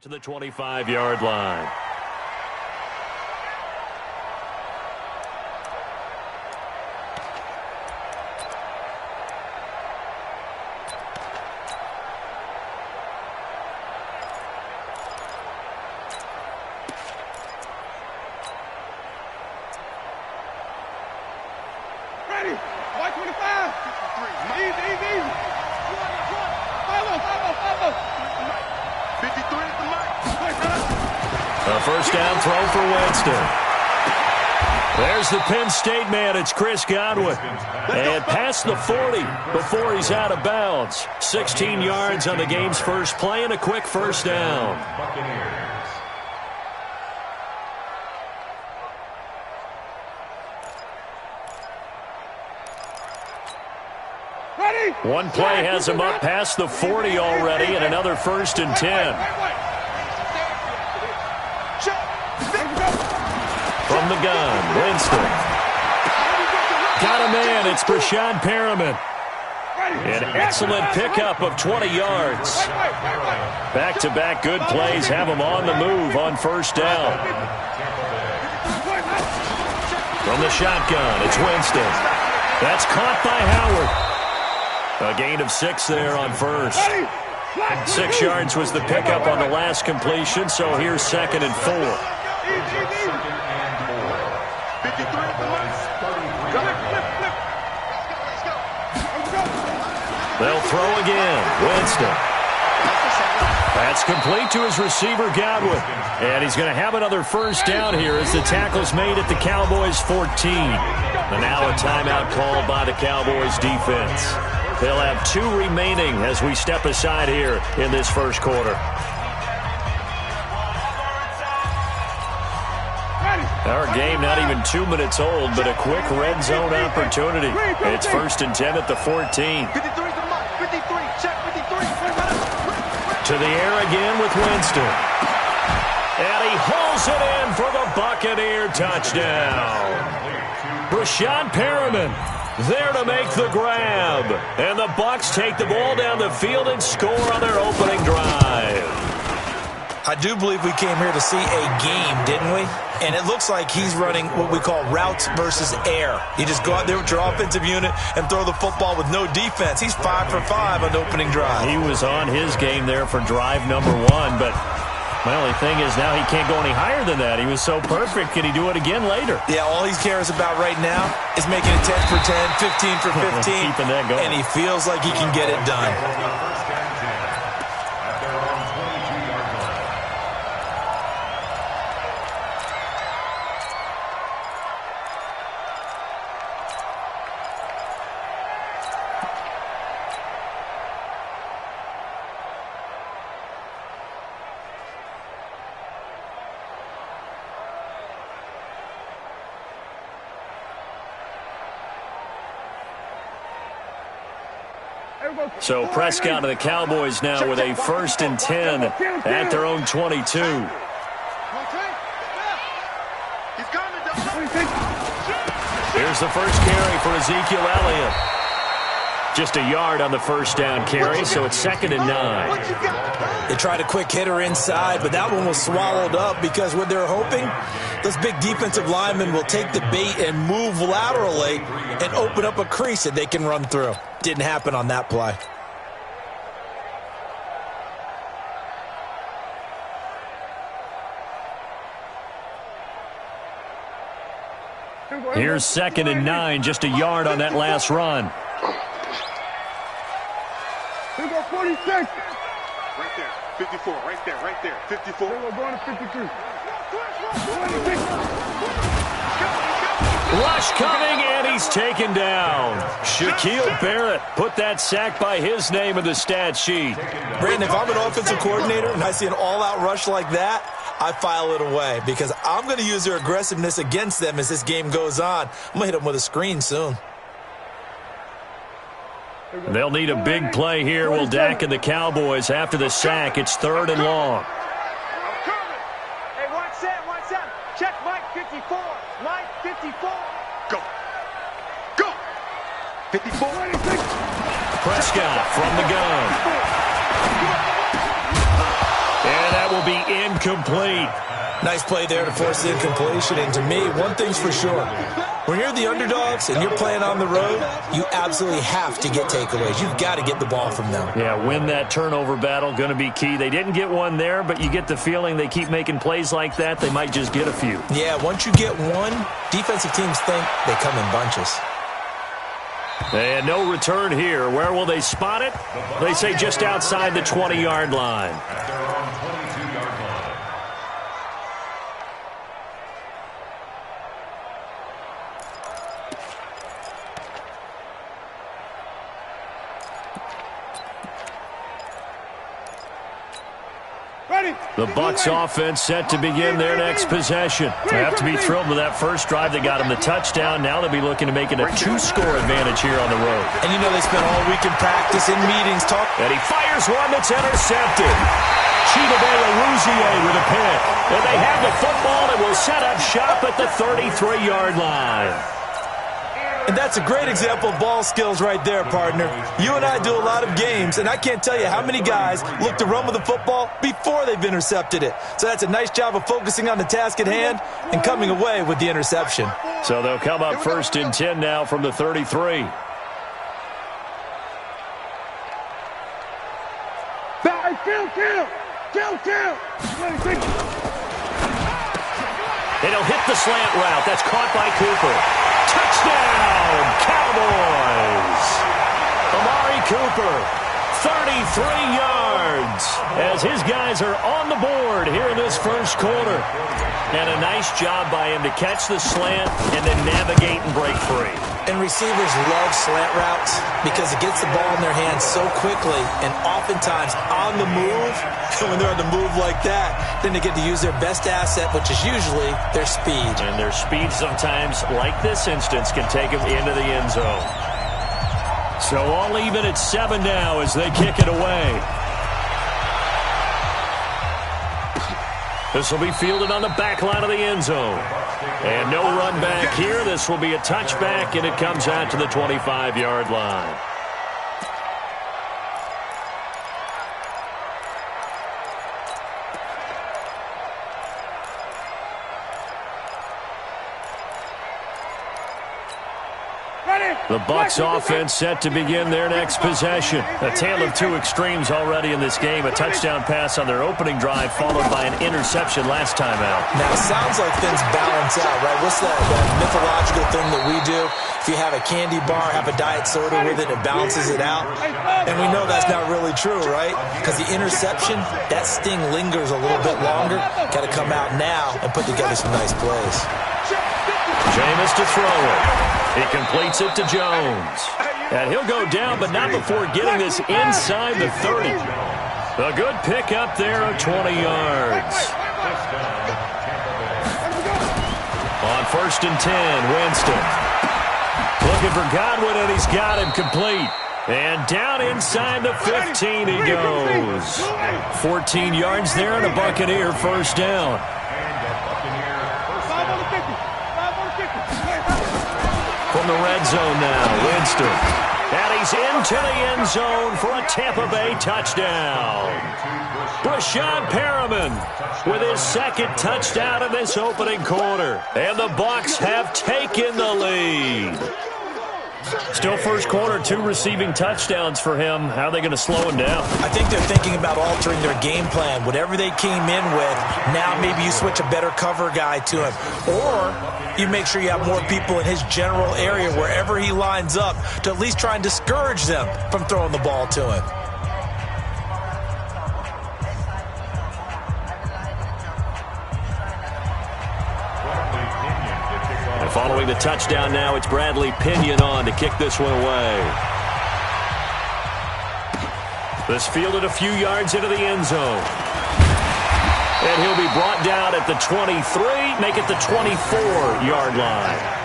To the 25-yard line. Ready? 125. Easy. Follow. 53 at the mark. A first down throw for Winston. There's the Penn State man. It's Chris Godwin. And past the 40 before he's out of bounds. 16 yards on the game's first play and a quick first down. One play has him up past the 40 already, and another 1st and 10. From the gun, Winston. Got a man, it's Breshad Perriman. An excellent pickup of 20 yards. Back-to-back good plays have him on the move on first down. From the shotgun, it's Winston. That's caught by Howard. A gain of 6 there on first. 6 yards was the pickup on the last completion, so here's 2nd and 4. They'll throw again. Winston. That's complete to his receiver, Godwin. And he's going to have another first down here as the tackle's made at the Cowboys' 14. And now a timeout called by the Cowboys defense. They'll have 2 remaining as we step aside here in this first quarter. Our game not even 2 minutes old, but a quick red zone opportunity. It's 1st and 10 at the 14. To the air again with Winston. And he hauls it in for the Buccaneer touchdown. Breshad Perriman there to make the grab. And the Bucs take the ball down the field and score on their opening drive. I do believe we came here to see a game, didn't we? And it looks like he's running what we call routes versus air. You just go out there with your offensive unit and throw the football with no defense. He's 5 for 5 on the opening drive. He was on his game there for drive number 1, but my only thing is now he can't go any higher than that. He was so perfect. Can he do it again later? Yeah, all he cares about right now is making it 10 for 10, 15 for 15. Keeping that going. And he feels like he can get it done. So Prescott and the Cowboys now with a 1st and 10 at their own 22. Here's the first carry for Ezekiel Elliott. Just a yard on the first down carry, so it's 2nd and 9. They tried a quick hitter inside, but that one was swallowed up because what they're hoping, those big defensive linemen will take the bait and move laterally and open up a crease that they can run through. Didn't happen on that play. Here's 2nd and 9, just a yard on that last run. Here go 46. Right there, 54, right there, 54. Here we're going to 53. 26. Rush coming, and he's taken down. Shaquille Barrett put that sack by his name in the stat sheet. Brandon, if I'm an offensive coordinator and I see an all-out rush like that, I file it away because I'm going to use their aggressiveness against them as this game goes on. I'm going to hit them with a screen soon. They'll need a big play here. Will Dak and the Cowboys after the sack. It's 3rd and long. Hey, watch that. Check Mike 54. Mike 54. Go. 54. Prescott from the gun. And that will be incomplete. Nice play there to force the incompletion. And to me, one thing's for sure. When you're the underdogs and you're playing on the road, you absolutely have to get takeaways. You've got to get the ball from them. Yeah, win that turnover battle, going to be key. They didn't get one there, but you get the feeling they keep making plays like that, they might just get a few. Yeah, once you get one, defensive teams think they come in bunches. And no return here. Where will they spot it? They say just outside the 20-yard line. The Bucs offense set to begin their next possession. They have to be thrilled with that first drive. They got him the touchdown. Now they'll be looking to make it a 2-score advantage here on the road. And you know they spent all week in practice, in meetings, And he fires one that's intercepted. Chidobe Awuzie with a pick. And they have the football and will set up shop at the 33-yard line. And that's a great example of ball skills right there, partner. You and I do a lot of games, and I can't tell you how many guys look to run with the football before they've intercepted it. So that's a nice job of focusing on the task at hand and coming away with the interception. So they'll come up 1st and 10 now from the 33. And he'll hit the slant route. That's caught by Cooper. Touchdown, Cowboys! Amari Cooper, 33 yards, as his guys are on the board here in this first quarter. And a nice job by him to catch the slant and then navigate and break free. And receivers love slant routes because it gets the ball in their hands so quickly and oftentimes on the move. And when they're on the move like that, then they get to use their best asset, which is usually their speed. And their speed sometimes, like this instance, can take them into the end zone. So all even at 7 now as they kick it away. This will be fielded on the back line of the end zone. And no run back here. This will be a touchback, and it comes out to the 25-yard line. The Bucs offense set to begin their next possession. A tale of two extremes already in this game. A touchdown pass on their opening drive followed by an interception last time out. Now, it sounds like things balance out, right? What's that mythological thing that we do? If you have a candy bar, have a diet soda with it, it balances it out. And we know that's not really true, right? Because the interception, that sting lingers a little bit longer. Got to come out now and put together some nice plays. Jameis to throw it. He completes it to Jones. And he'll go down, but not before getting this inside the 30. A good pick up there of 20 yards. On 1st and 10, Winston. Looking for Godwin, and he's got him complete. And down inside the 15 he goes. 14 yards there and a Buccaneer first down. From the red zone now, Winston. And he's into the end zone for a Tampa Bay touchdown. Brashad Perriman with his second touchdown of this opening quarter. And the Bucs have taken the lead. Still first quarter, 2 receiving touchdowns for him. How are they going to slow him down? I think they're thinking about altering their game plan. Whatever they came in with, now maybe you switch a better cover guy to him. Or you make sure you have more people in his general area wherever he lines up to at least try and discourage them from throwing the ball to him. Following the touchdown now, it's Bradley Pinion on to kick this one away. This fielded a few yards into the end zone. And he'll be brought down at the 23, make it the 24-yard line.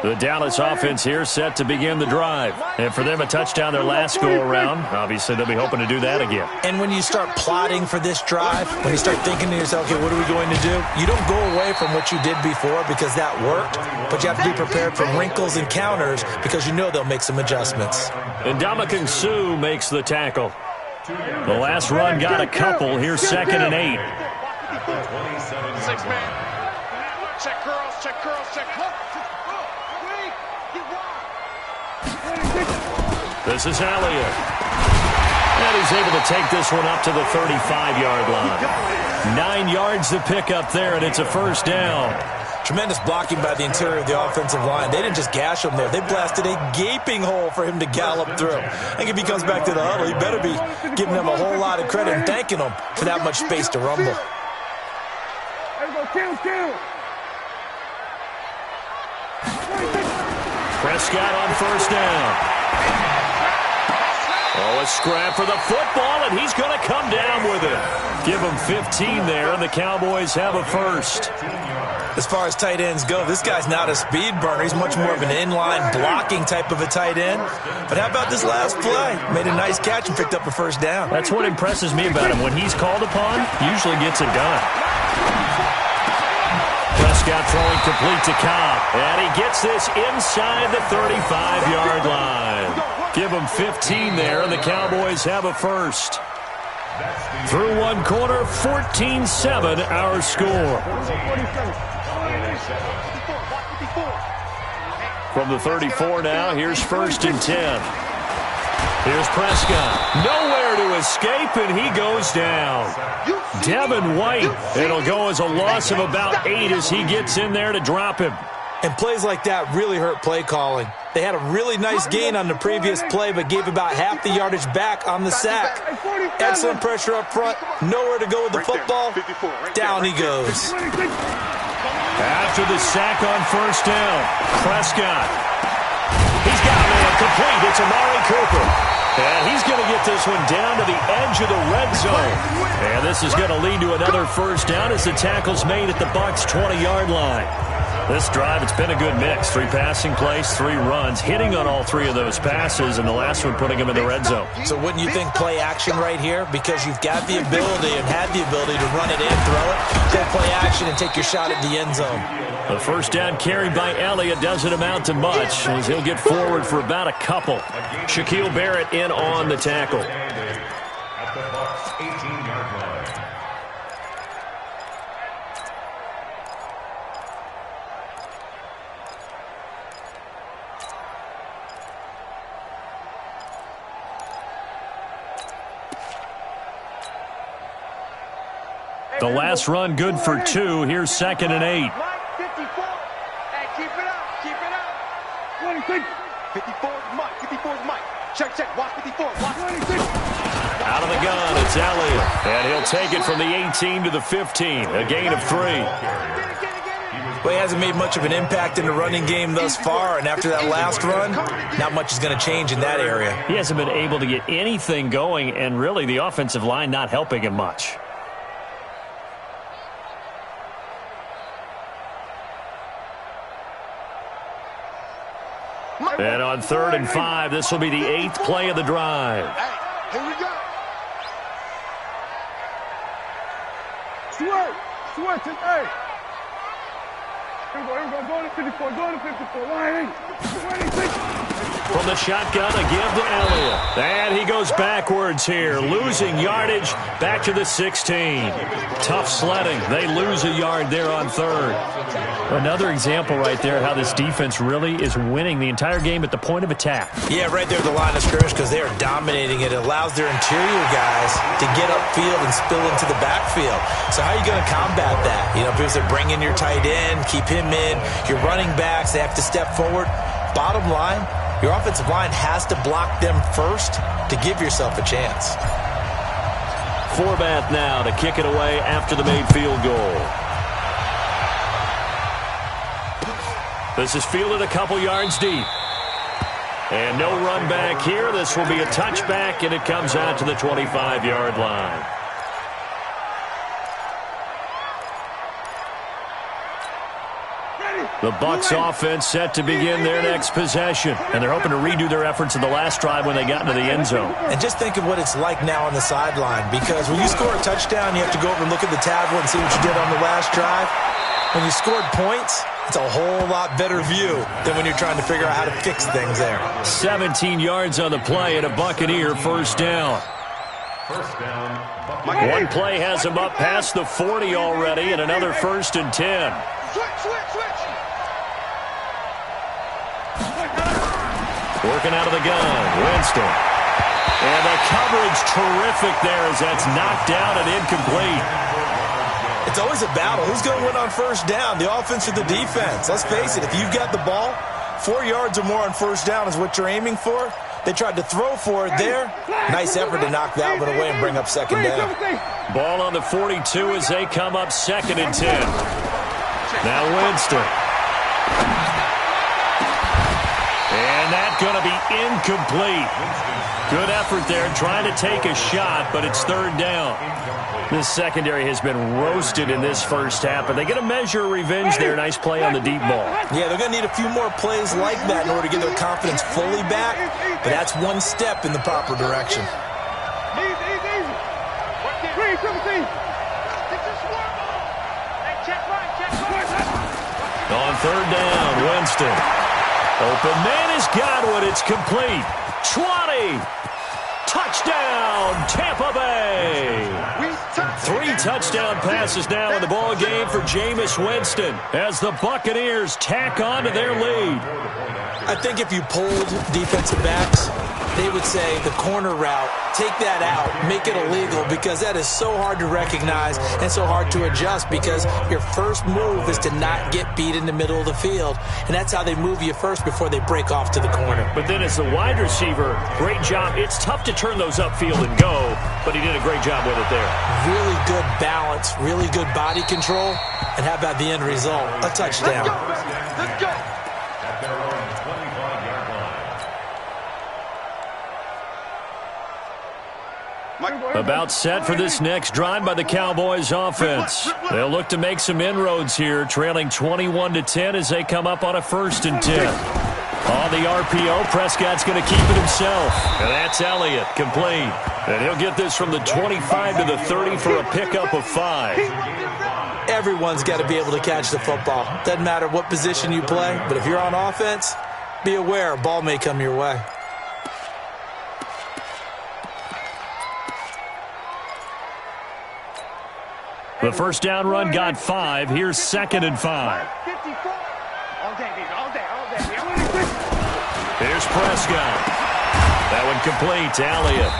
The Dallas offense here set to begin the drive. And for them, a touchdown their last go-around. Obviously, they'll be hoping to do that again. And when you start plotting for this drive, when you start thinking to yourself, okay, what are we going to do? You don't go away from what you did before because that worked, but you have to be prepared for wrinkles and counters because you know they'll make some adjustments. And Ndamukong Suh makes the tackle. The last run got a couple. Here's 2nd and 8. 6-man. Check curls, check curls, check hook. This is Elliott. And he's able to take this one up to the 35-yard line. 9 yards to pick up there, and it's a first down. Tremendous blocking by the interior of the offensive line. They didn't just gash him there. They blasted a gaping hole for him to gallop through. I think if he comes back to the huddle, he better be giving them a whole lot of credit and thanking them for that much space to rumble. Prescott on first down. Oh, a scrap for the football, and he's going to come down with it. Give him 15 there, and the Cowboys have a first. As far as tight ends go, this guy's not a speed burner. He's much more of an inline blocking type of a tight end. But how about this last play? Made a nice catch and picked up a first down. That's what impresses me about him. When he's called upon, usually gets it done. Prescott throwing complete to Cobb. And he gets this inside the 35-yard line. Give him 15 there, and the Cowboys have a first. Through one quarter, 14-7 our score. From the 34 now, here's 1st and 10. Here's Prescott. Nowhere to escape, and he goes down. Devin White. It'll go as a loss of about 8 as he gets in there to drop him. And plays like that really hurt play calling. They had a really nice gain on the previous play, but gave about half the yardage back on the sack. Excellent pressure up front. Nowhere to go with the football. Down he goes. After the sack on first down, Prescott. He's got a man complete. It's Amari Cooper. And he's going to get this one down to the edge of the red zone. And this is going to lead to another first down as the tackle's made at the Bucs' 20-yard line. This drive, it's been a good mix. 3 passing plays, 3 runs, hitting on all 3 of those passes, and the last one putting him in the red zone. So wouldn't you think play action right here? Because you've got the ability and had the ability to run it in, throw it, go play action, and take your shot at the end zone. The first down carried by Elliott doesn't amount to much as he'll get forward for about a couple. Shaquille Barrett in on the tackle. At the Bucs' 18-yard line. The last run good for 2. Here's 2nd and 8. 54. Hey, keep it up. Keep it up. 26. 54 is Mike. 54 is Mike. Check, check. Watch 54. Watch 26. Out of the gun, it's Elliott. And he'll take it from the 18 to the 15. A gain of 3. Well, he hasn't made much of an impact in the running game thus far, and after that last run, not much is going to change in that area. He hasn't been able to get anything going, and really the offensive line not helping him much. And on 3rd and 5, this will be the 8th play of the drive. Hey, here we go. Switch, hey. Here we go, go to 54, go to 54. 26. From the shotgun, a give to Elliott. And he goes backwards here, losing yardage back to the 16. Tough sledding. They lose a yard there on 3rd. Another example right there how this defense really is winning the entire game at the point of attack. Yeah, right there at the line of scrimmage because they are dominating it. It allows their interior guys to get upfield and spill into the backfield. So how are you going to combat that? You know, people say bring in your tight end, keep him in. Your running backs, they have to step forward. Bottom line, your offensive line has to block them first to give yourself a chance. Forbath now to kick it away after the made field goal. This is fielded a couple yards deep. And no run back here. This will be a touchback, and it comes out to the 25-yard line. Ready. The Bucs offense set to begin their next possession. And they're hoping to redo their efforts in the last drive when they got into the end zone. And just think of what it's like now on the sideline. Because when you score a touchdown, you have to go over and look at the tablet and see what you did on the last drive. When you scored points, it's a whole lot better view than when you're trying to figure out how to fix things there. 17 yards on the play and a Buccaneer first down. First down. One play has him up past the 40 already, and another 1st and 10. Switch. Working out of the gun, Winston. And the coverage terrific there as that's knocked down and incomplete. It's always a battle. Who's going to win on first down, the offense or the defense? Let's face it, if you've got the ball, 4 yards or more on first down is what you're aiming for. They tried to throw for it there. Nice effort to knock that one away and bring up second down. Ball on the 42 as they come up 2nd and 10. Now Winston. And that's going to be incomplete. Good effort there trying to take a shot, but it's 3rd down. This secondary has been roasted in this first half, but they get a measure of revenge there. Nice play on the deep ball. Yeah, they're going to need a few more plays like that in order to get their confidence fully back, but that's one step in the proper direction. On 3rd down, Winston. Open man is Godwin. It's complete. 20. Touchdown, Tampa Bay. 3 touchdown passes now in the ball game for Jameis Winston as the Buccaneers tack on to their lead. I think if you polled defensive backs, they would say the corner route, take that out, make it illegal, because that is so hard to recognize and so hard to adjust, because your first move is to not get beat in the middle of the field, and that's how they move you first before they break off to the corner. But then as the wide receiver, great job. It's tough to turn those upfield and go, but he did a great job with it there. Really good balance, really good body control, and how about the end result? A touchdown. Let's go. At their own 25-yard line. About set for this next drive by the Cowboys offense. They'll look to make some inroads here, trailing 21-10 as they come up on a 1st and 10. On the RPO, Prescott's going to keep it himself. And that's Elliott, complete. And he'll get this from the 25 to the 30 for a pickup of 5. Everyone's got to be able to catch the football. Doesn't matter what position you play, but if you're on offense, be aware a ball may come your way. The first down run got 5. Here's 2nd and 5. Here's Prescott. That one complete to Elliott.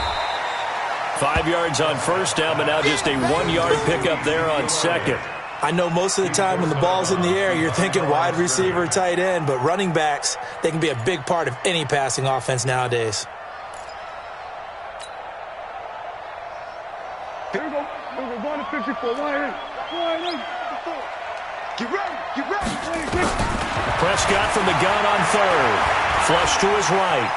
5 yards on first down, but now just a 1-yard pickup there on 2nd. I know most of the time when the ball's in the air, you're thinking wide receiver, tight end, but running backs, they can be a big part of any passing offense nowadays. Here we go. We're going to 54. Get ready. Prescott from the gun on 3rd. Flush to his right.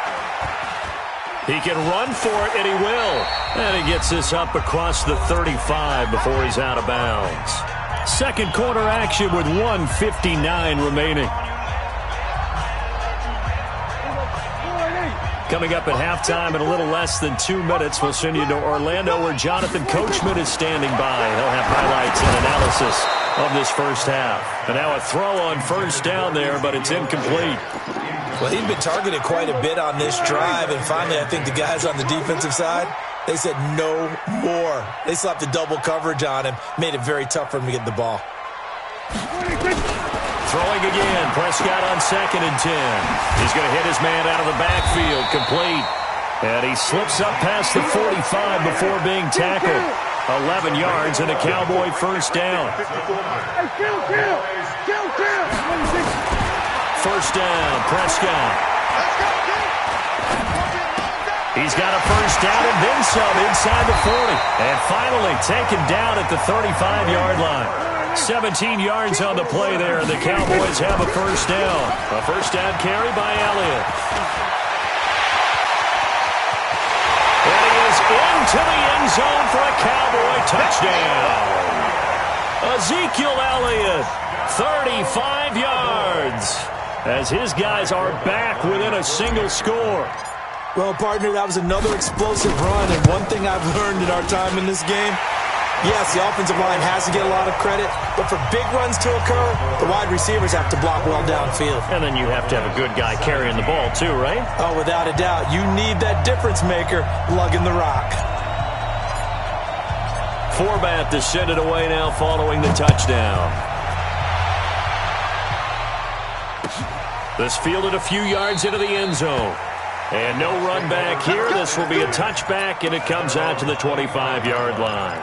He can run for it, and he will. And he gets this up across the 35 before he's out of bounds. Second quarter action with 1:59 remaining. Coming up at halftime in a little less than 2 minutes, we'll send you to Orlando where Jonathan Coachman is standing by. He'll have highlights and analysis of this first half. And now a throw on first down there, but it's incomplete. Well, he's been targeted quite a bit on this drive, and finally I think the guys on the defensive side, they said no more. They slapped the double coverage on him, made it very tough for him to get the ball. Throwing again, Prescott on 2nd and 10. He's going to hit his man out of the backfield, complete. And he slips up past the 45 before being tackled. 11 yards and a Cowboy first down. First down, Prescott. He's got a first down and then some inside the 40. And finally taken down at the 35-yard line. 17 yards on the play there, and the Cowboys have a first down. A first down carry by Elliott. And he is into the end zone for a Cowboy touchdown. Ezekiel Elliott, 35 yards, as his guys are back within a single score. Well, partner, that was another explosive run, and one thing I've learned in our time in this game, yes, the offensive line has to get a lot of credit, but for big runs to occur, the wide receivers have to block well downfield. And then you have to have a good guy carrying the ball too, right? Oh, without a doubt. You need that difference maker lugging the rock. Forbath to send it away now following the touchdown. This fielded a few yards into the end zone. And no run back here. This will be a touchback, and it comes out to the 25-yard line.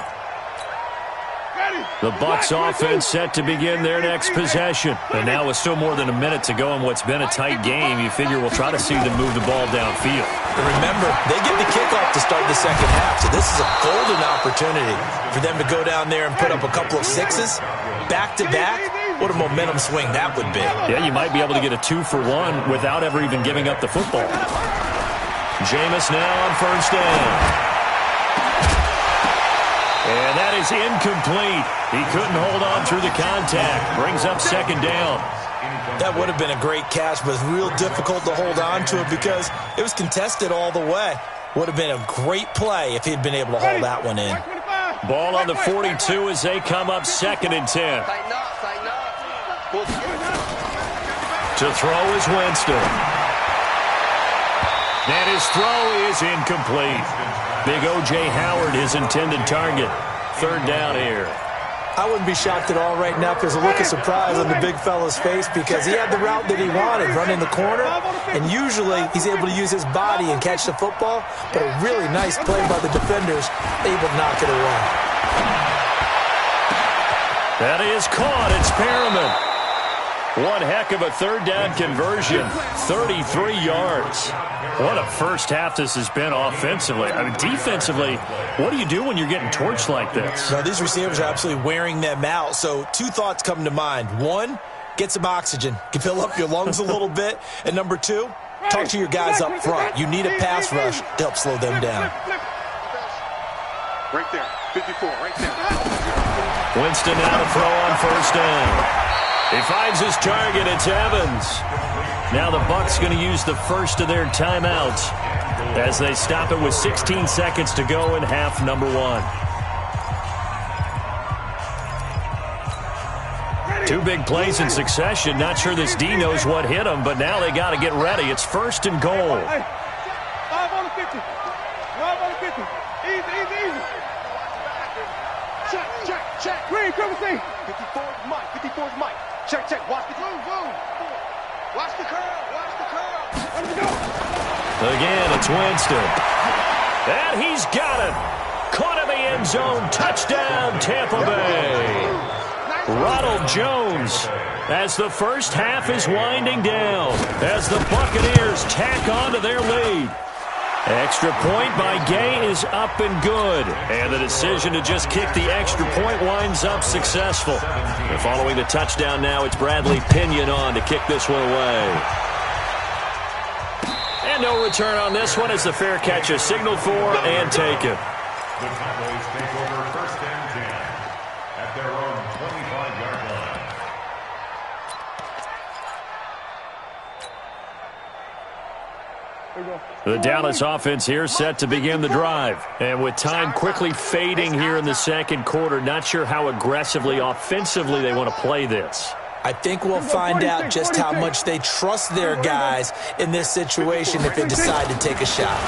The Bucs offense set to begin their next possession. And now with still more than a minute to go in what's been a tight game, you figure we'll try to see them move the ball downfield. And remember, they get the kickoff to start the second half, so this is a golden opportunity for them to go down there and put up a couple of sixes back-to-back. What a momentum swing that would be. Yeah, you might be able to get a 2-for-1 without ever even giving up the football. Jameis now on first down. And that is incomplete. He couldn't hold on through the contact. Brings up second down. That would have been a great catch, but it's real difficult to hold on to it because it was contested all the way. Would have been a great play if he'd been able to hold that one in. Ball on the 42 as they come up 2nd and 10. To throw is Winston. And his throw is incomplete. Big O.J. Howard, his intended target. 3rd down here. I wouldn't be shocked at all right now if there's a look of surprise on the big fella's face because he had the route that he wanted, running the corner, and usually he's able to use his body and catch the football, but a really nice play by the defenders, able to knock it away. That is caught. It's Perriman. One heck of a 3rd down conversion. 33 yards. What a first half this has been offensively. I mean, defensively, what do you do when you're getting torched like this? Now, these receivers are absolutely wearing them out. So 2 thoughts come to mind. 1, get some oxygen. You fill up your lungs a little bit. And number 2, talk to your guys up front. You need a pass rush to help slow them down. Right there. 54, right there. Winston now to throw on first down. He finds his target. It's Evans. Now the Bucs going to use the first of their timeouts as they stop it with 16 seconds to go in half number 1. 2 big plays in succession. Not sure this D knows what hit him, but now they got to get ready. It's 1st and goal. 5 on the 50. 5 on the 50. Easy. Check. Green, come and see. 54's Mike. Check. Watch the boom. Watch the curl. Let him go. Again, it's Winston. And he's got it. Caught in the end zone. Touchdown, Tampa Bay. Ronald Jones as the first half is winding down as the Buccaneers tack on to their lead. Extra point by Gay is up and good. And the decision to just kick the extra point winds up successful. And following the touchdown now, it's Bradley Pinion on to kick this one away. And no return on this one as the fair catch is signaled for and taken. The Cowboys take over 1st and 10 at their own 25-yard line. The Dallas offense here set to begin the drive. And with time quickly fading here in the 2nd quarter, not sure how aggressively, offensively they want to play this. I think we'll find out just how much they trust their guys in this situation if they decide to take a shot.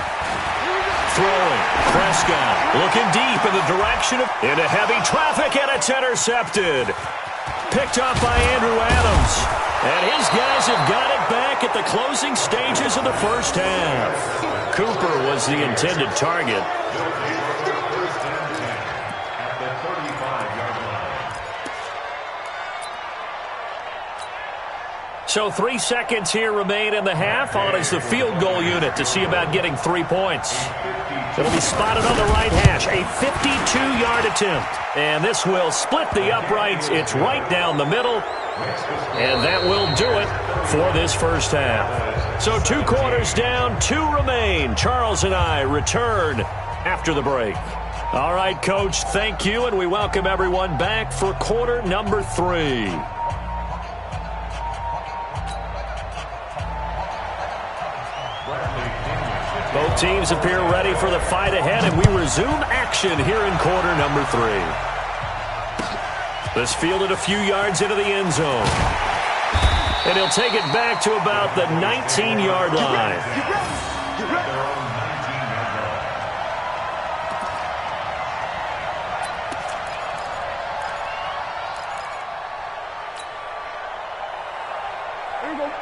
Throwing. Prescott looking deep in the direction of into heavy traffic, and it's intercepted. Picked up by Andrew Adams. And his guys have got it back at the closing stages of the first half. Cooper was the intended target. At the 35-yard line. So 3 seconds here remain in the half. On is the field goal unit to see about getting 3 points. It'll be spotted on the right hash. A 52-yard attempt. And this will split the uprights. It's right down the middle. And that will do it for this first half. So 2 quarters down, 2 remain. Charles and I return after the break. All right, Coach, thank you, and we welcome everyone back for quarter number 3. Both teams appear ready for the fight ahead, and we resume action here in quarter number 3. This fielded a few yards into the end zone. And he'll take it back to about the 19-yard line.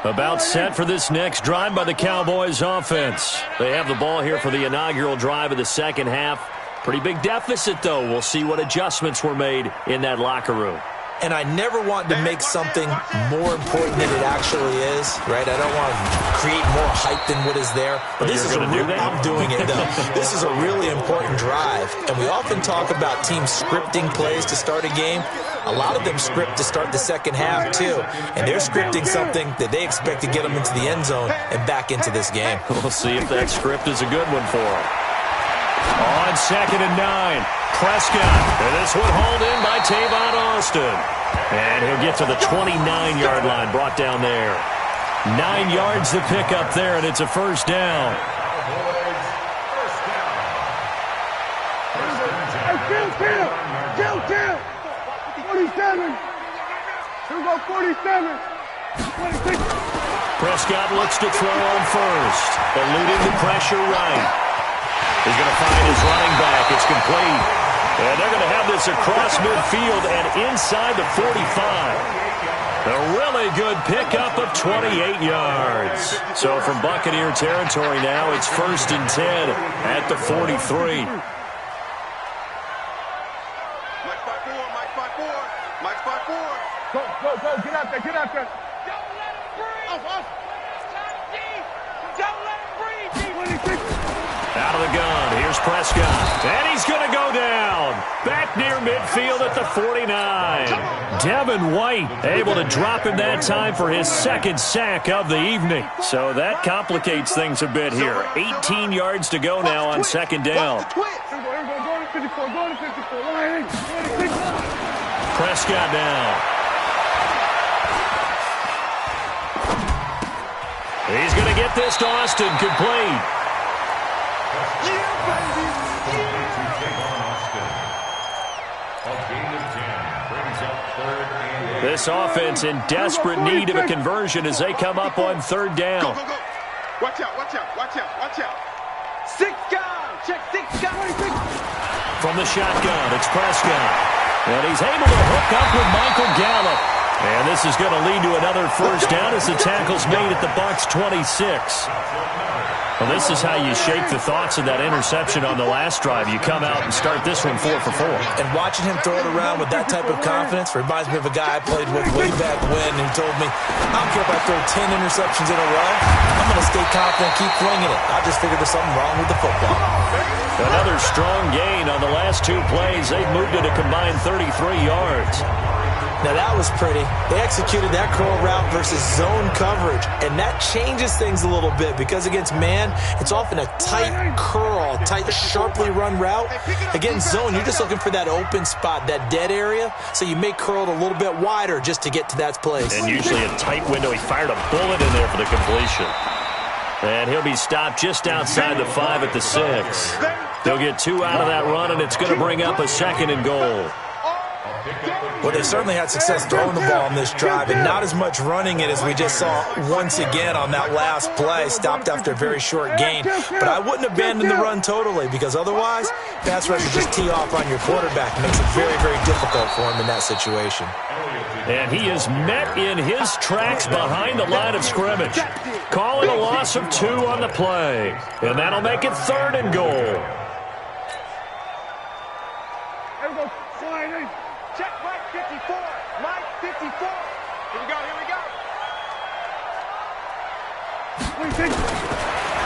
About set for this next drive by the Cowboys offense. They have the ball here for the inaugural drive of the second half. Pretty big deficit, though. We'll see what adjustments were made in that locker room. And I never want to make something more important than it actually is, right? I don't want to create more hype than what is there. But this is I'm doing it, though. This is a really important drive. And we often talk about teams scripting plays to start a game. A lot of them script to start the second half, too. And they're scripting something that they expect to get them into the end zone and back into this game. We'll see if that script is a good one for them. On 2nd and 9, Prescott. And this one hauled in by Tavon Austin. And he'll get to the 29-yard line, brought down there. 9 yards to pick up there, and it's a first down. Kill. 47. Here we go, 47. 26. Prescott looks to throw on first, eluding the pressure right. He's going to find his running back. It's complete. And they're going to have this across midfield and inside the 45. A really good pickup of 28 yards. So from Buccaneer territory now, it's 1st and 10 at the 43. Mike 5-4. Go. Get out there. Don't let him breathe. Don't let him breathe. 26. Out of the gun, here's Prescott. And he's going to go down. Back near midfield at the 49. Devin White able to drop him that time for his 2nd sack of the evening. So that complicates things a bit here. 18 yards to go now on 2nd down. Prescott down. He's going to get this to Austin, complete. This offense in desperate need of a conversion as they come up on 3rd down. Go. Watch out. 6 guys. Check 6 guys. From the shotgun, it's Prescott. And he's able to hook up with Michael Gallup. And this is going to lead to another first down as the tackle's made at the Bucs 26. Well, this is how you shake the thoughts of that interception on the last drive. You come out and start this one 4 for 4. And watching him throw it around with that type of confidence reminds me of a guy I played with way back when who told me, I don't care if I throw 10 interceptions in a row. I'm going to stay confident, keep flinging it. I just figured there's something wrong with the football. Another strong gain on the last 2 plays. They've moved it a combined 33 yards. Now that was pretty. They executed that curl route versus zone coverage, and that changes things a little bit because against man, it's often a tight curl, tight, sharply run route. Against zone, you're just looking for that open spot, that dead area, so you make curl a little bit wider just to get to that place. And usually a tight window. He fired a bullet in there for the completion. And he'll be stopped just outside the 5 at the 6. They'll get 2 out of that run, and it's going to bring up a 2nd and goal. Well, they certainly had success throwing the ball on this drive and not as much running it as we just saw once again on that last play, stopped after a very short gain. But I wouldn't abandon the run totally because otherwise, pass rush would just tee off on your quarterback. It makes it very, very difficult for him in that situation. And he is met in his tracks behind the line of scrimmage. Calling a loss of 2 on the play. And that'll make it 3rd and goal. Check Mike 54. Mike 54. Here we go.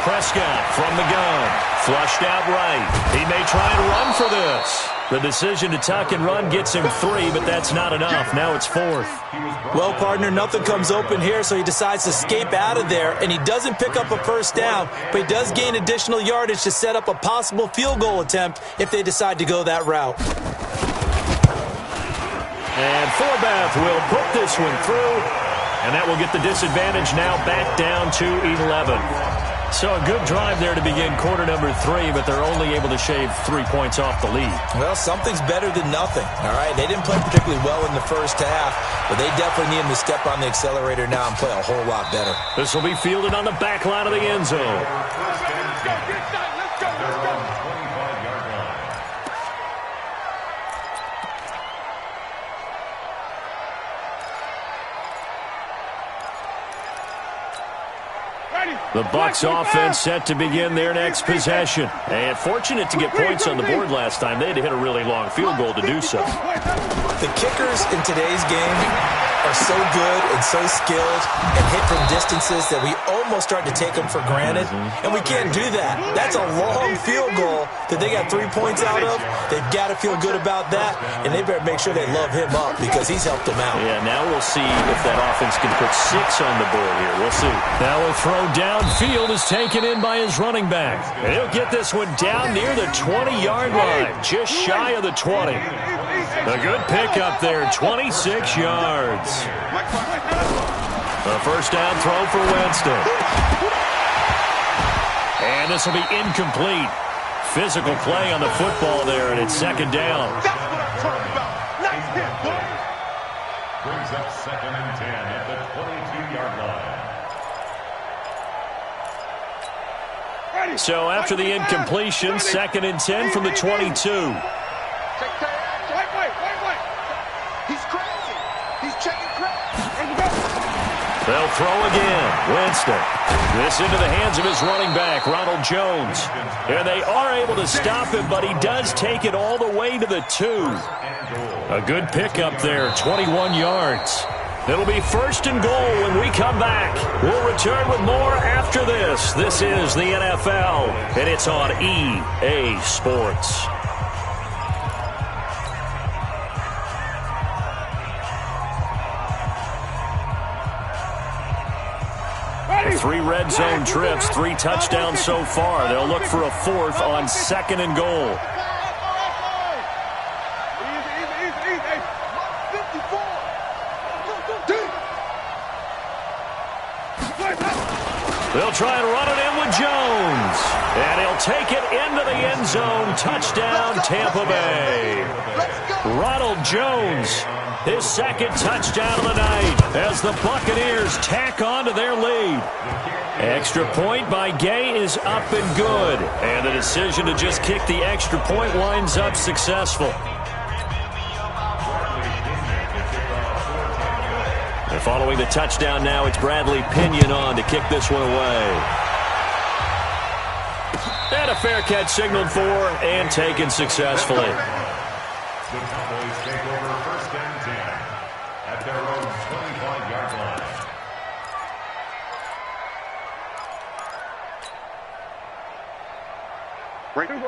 Prescott from the gun. Flushed out right. He may try and run for this. The decision to tuck and run gets him 3, but that's not enough. Now it's 4th. Well, partner, nothing comes open here, so he decides to escape out of there, and he doesn't pick up a first down, but he does gain additional yardage to set up a possible field goal attempt if they decide to go that route. And Forbath will put this one through, and that will get the disadvantage now back down to 11. So a good drive there to begin quarter number 3, but they're only able to shave 3 points off the lead. Well, something's better than nothing, all right? They didn't play particularly well in the first half, but they definitely need him to step on the accelerator now and play a whole lot better. This will be fielded on the back line of the end zone. The Bucs offense set to begin their next possession. And fortunate to get points on the board last time. They had to hit a really long field goal to do so. The kickers in today's game are so good and so skilled and hit from distances that we almost start to take them for granted. And we can't do that. That's a long field goal that they got 3 points out of. They've got to feel good about that, and they better make sure they love him up because he's helped them out. Yeah, now we'll see if that offense can put 6 on the board here. We'll see. Now a throw downfield is taken in by his running back. And he'll get this one down near the 20-yard line, just shy of the 20. A good pickup there, 26 yards. A first down throw for Winston. And this will be incomplete. Physical play on the football there, and it's second down. That's what I'm talking about. Nice hit, boy. Brings up 2nd and 10 at the 22-yard line. So after the incompletion, 2nd and 10 from the 22. He's crazy. He's checking crazy. They'll throw again. Winston. This into the hands of his running back, Ronald Jones. And they are able to stop him, but he does take it all the way to the 2. A good pickup there, 21 yards. It'll be 1st and goal when we come back. We'll return with more after this. This is the NFL, and it's on EA Sports. Three red zone trips, 3 touchdowns so far. They'll look for a 4th on 2nd and goal. They'll try and run it in with Jones. And he'll take it into the end zone. Touchdown, Tampa Bay. Ronald Jones, his 2nd touchdown of the night as the Buccaneers tack on to their lead. Extra point by Gay is up and good. And the decision to just kick the extra point winds up successful. And following the touchdown now, it's Bradley Pinion on to kick this one away. And a fair catch signaled for and taken successfully. The Cowboys take over 1st and 10 at their own 25-yard line.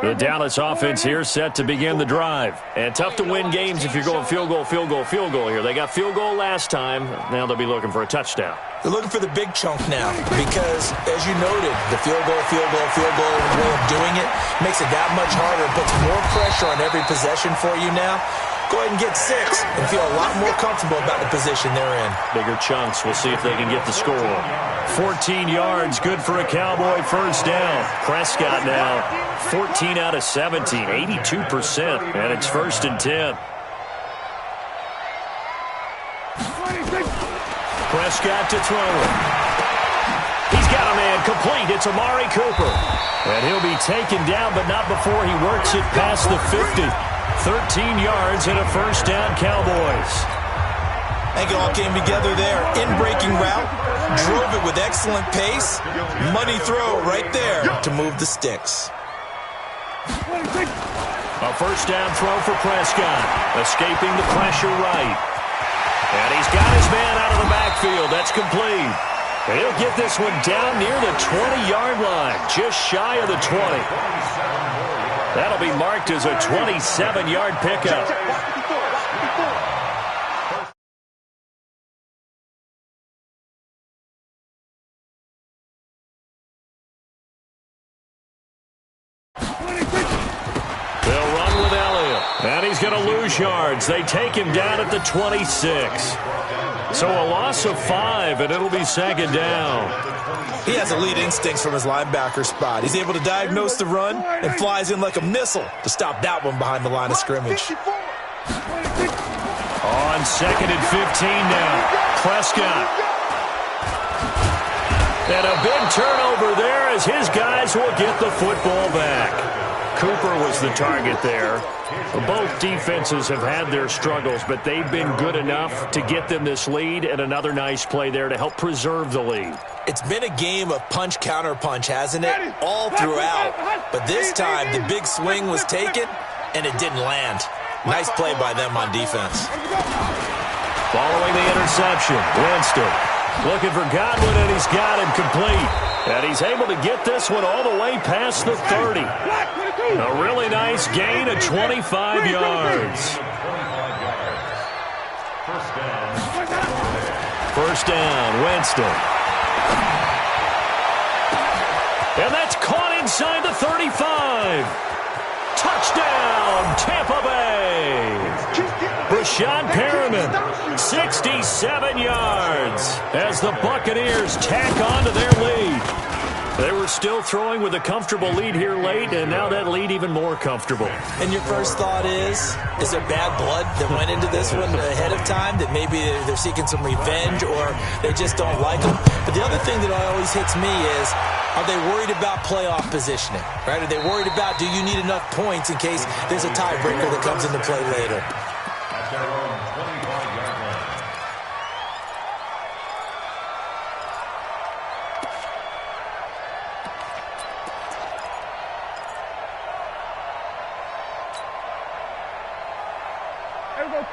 The Dallas offense here set to begin the drive. And tough to win games if you're going field goal, field goal, field goal here. They got field goal last time. Now they'll be looking for a touchdown. They're looking for the big chunk now because, as you noted, the field goal, way of doing it makes it that much harder. It puts more pressure on every possession for you now. Go ahead and get 6 and feel a lot more comfortable about the position they're in. Bigger chunks. We'll see if they can get the score. 14 yards, good for a Cowboy first down. Prescott now 14 out of 17, 82%, and it's 1st and 10. Prescott to throw it. He's got a man complete. It's Amari Cooper. And he'll be taken down, but not before he works it past the 50. 13 yards and a first down, Cowboys. I think it all came together there. In-breaking route, drove it with excellent pace. Money throw right there to move the sticks. A first down throw for Prescott. Escaping the pressure right. And he's got his man out of the backfield. That's complete. And he'll get this one down near the 20-yard line, just shy of the 20. That'll be marked as a 27-yard pickup. They'll run with Elliott. And he's going to lose yards. They take him down at the 26. So a loss of 5, and it'll be second down. He has elite instincts from his linebacker spot. He's able to diagnose the run and flies in like a missile to stop that one behind the line of scrimmage. On 2nd and 15 now. Prescott. And a big turnover there as his guys will get the football back. Cooper was the target there. Both defenses have had their struggles, but they've been good enough to get them this lead, and another nice play there to help preserve the lead. It's been a game of punch-counter-punch, hasn't it? All throughout. But this time, the big swing was taken, and it didn't land. Nice play by them on defense. Following the interception, Winston looking for Godwin, and he's got him complete. And he's able to get this one all the way past the 30. A really nice gain of 25 yards. First down, Winston. And that's caught inside the 35. Touchdown, Tampa Bay. Brashad Perriman, 67 yards as the Buccaneers tack on to their lead. They were still throwing with a comfortable lead here late, and now that lead even more comfortable. And your first thought is there bad blood that went into this one ahead of time, that maybe they're seeking some revenge or they just don't like them? But the other thing that always hits me is, are they worried about playoff positioning? Right? Are they worried about, do you need enough points in case there's a tiebreaker that comes into play later? At their own 25-yard line.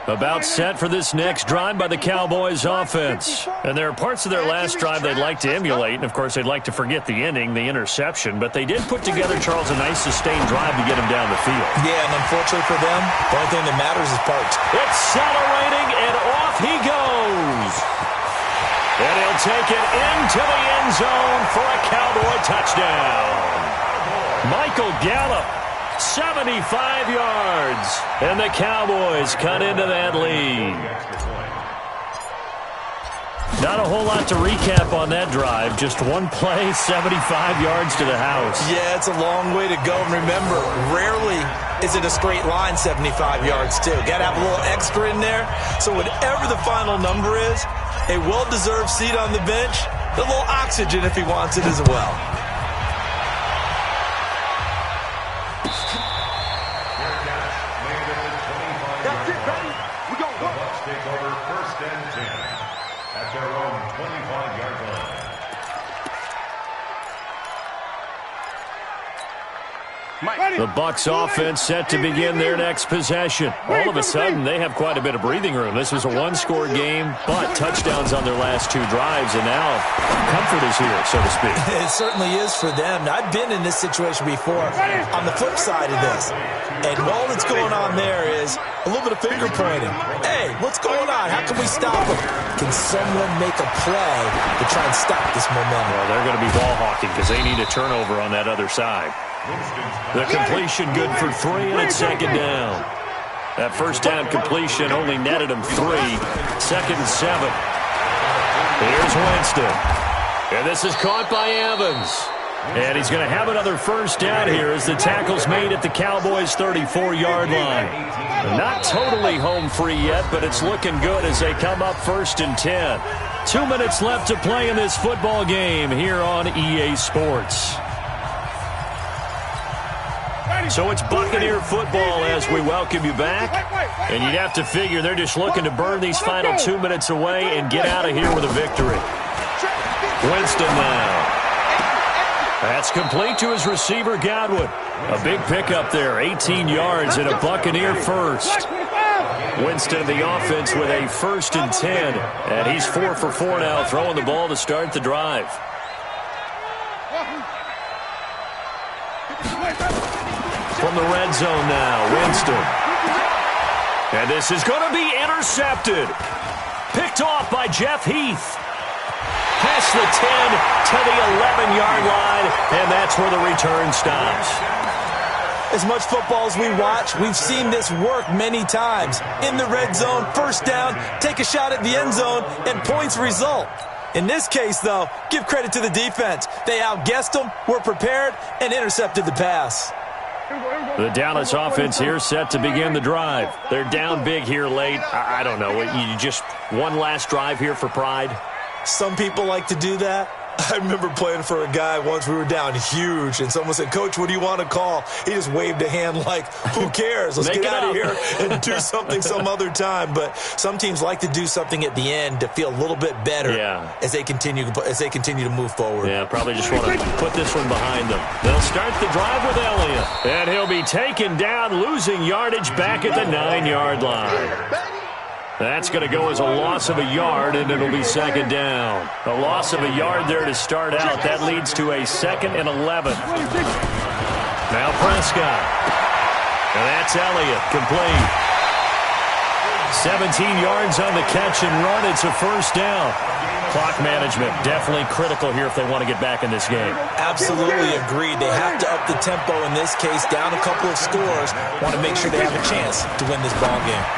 About set for this next drive by the Cowboys offense. And there are parts of their last drive they'd like to emulate, and of course they'd like to forget the ending, the interception, but they did put together, Charles, a nice sustained drive to get him down the field. Yeah, and unfortunately for them, the only thing that matters is parts. Accelerating, and off he goes. And he'll take it into the end zone for a Cowboy touchdown. Michael Gallup, 75 yards. And the Cowboys cut into that lead. Not a whole lot to recap on that drive. Just one play, 75 yards to the house. Yeah, it's a long way to go. And remember, rarely is it a straight line 75 yards, too. Got to have a little extra in there. So whatever the final number is, a well-deserved seat on the bench, a little oxygen if he wants it as well. That's it, baby. We gon' The Bucs take over 1st and 10 at their own 25-yard line. The Bucs offense set to begin their next possession. All of a sudden, they have quite a bit of breathing room. This was a one-score game, but touchdowns on their last two drives, and now comfort is here, so to speak. It certainly is for them. Now, I've been in this situation before on the flip side of this. And all that's going on there is a little bit of finger pointing. Hey, what's going on? How can we stop them? Can someone make a play to try and stop this momentum? Well, they're going to be ball hawking because they need a turnover on that other side. The completion good for 3, and it's second down. That first down completion only netted him 3. 2nd and 7. Here's Winston. And this is caught by Evans. And he's going to have another first down here as the tackle's made at the Cowboys' 34-yard line. Not totally home free yet, but it's looking good as they come up 1st and 10. 2 minutes left to play in this football game here on EA Sports. So it's Buccaneer football as we welcome you back. And you'd have to figure they're just looking to burn these final 2 minutes away and get out of here with a victory. Winston now. That's complete to his receiver, Godwin. A big pickup there, 18 yards and a Buccaneer first. Winston, the offense, with a 1st and 10. And he's 4 for 4 now, throwing the ball to start the drive. from the red zone now. Winston. And this is going to be intercepted. Picked off by Jeff Heath. Past the 10 to the 11-yard line, and that's where the return stops. As much football as we watch, we've seen this work many times. In the red zone, first down, take a shot at the end zone, and points result. In this case, though, give credit to the defense. They outguessed them, were prepared, and intercepted the pass. The Dallas offense here set to begin the drive. They're down big here late. I don't know. You just one last drive here for pride? Some people like to do that. I remember playing for a guy once. We were down huge, and someone said, "Coach, what do you want to call?" He just waved a hand like, who cares? Let's get out of here and do something some other time. But some teams like to do something at the end to feel a little bit better as they continue to move forward. Yeah, probably just want to put this one behind them. They'll start the drive with Elliott, and he'll be taken down, losing yardage back at the 9-yard line. That's going to go as a loss of a yard, and it'll be second down. A loss of a yard there to start out. That leads to a 2nd and 11. Now Prescott. And that's Elliott, complete. 17 yards on the catch and run. It's a first down. Clock management definitely critical here if they want to get back in this game. Absolutely agreed. They have to up the tempo in this case, down a couple of scores. Want to make sure they have a chance to win this ball game.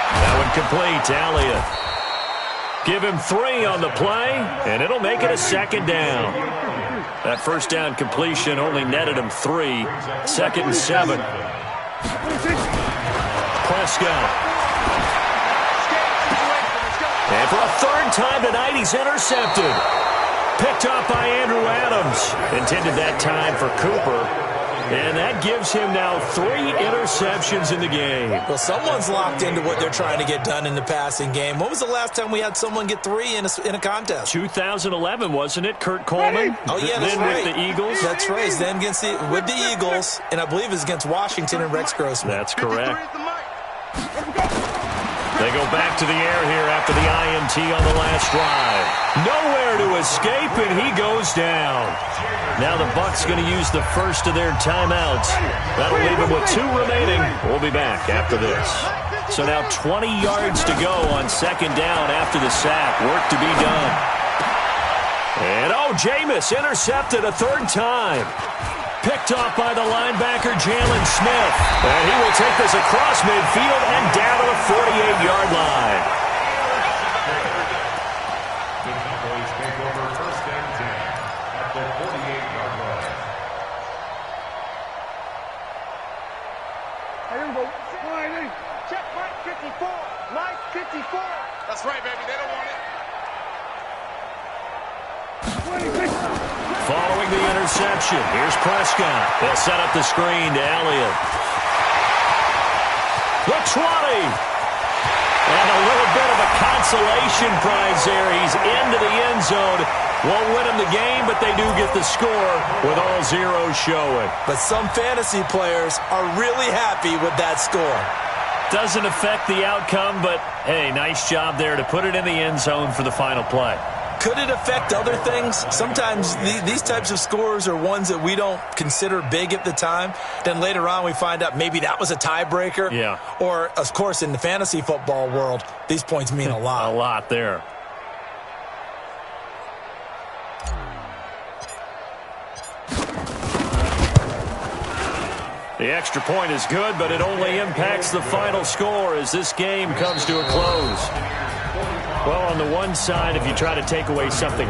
That one complete to Elliott. Give him 3 on the play, and it'll make it a second down. That first down completion only netted him 3. 2nd and 7. Prescott. And for a 3rd time tonight, he's intercepted. Picked up by Andrew Adams. Intended that time for Cooper. And that gives him now 3 interceptions in the game. Well, someone's locked into what they're trying to get done in the passing game. When was the last time we had someone get 3 in a contest? 2011, wasn't it? Kurt Coleman? Oh, yeah, that's then right. with the Eagles? That's right. Then with the Eagles, and I believe it's against Washington and Rex Grossman. That's correct. They go back to the air here after the INT on the last drive. Nowhere to escape, and he goes down. Now the Bucs going to use the first of their timeouts. That'll leave them with 2 remaining. We'll be back after this. So now 20 yards to go on second down after the sack. Work to be done. And Jameis intercepted a 3rd time. Picked off by the linebacker, Jalen Smith. And he will take this across midfield and down to the 48-yard line. The Cowboys take over 1st and 10 at the 48-yard line. Check Mike 54. Mike 54. That's right, baby. They don't want it. Following the interception, here's Prescott. They'll set up the screen to Elliott. The 20. And a little bit of a consolation prize there. He's into the end zone. Won't win him the game, but they do get the score with all zeros showing. But some fantasy players are really happy with that score. Doesn't affect the outcome, but, hey, nice job there to put it in the end zone for the final play. Could it affect other things? Sometimes these types of scores are ones that we don't consider big at the time. Then later on we find out maybe that was a tiebreaker. Yeah. Or, of course, in the fantasy football world, these points mean a lot. A lot there. The extra point is good, but it only impacts the final score as this game comes to a close. Well, on the one side, if you try to take away something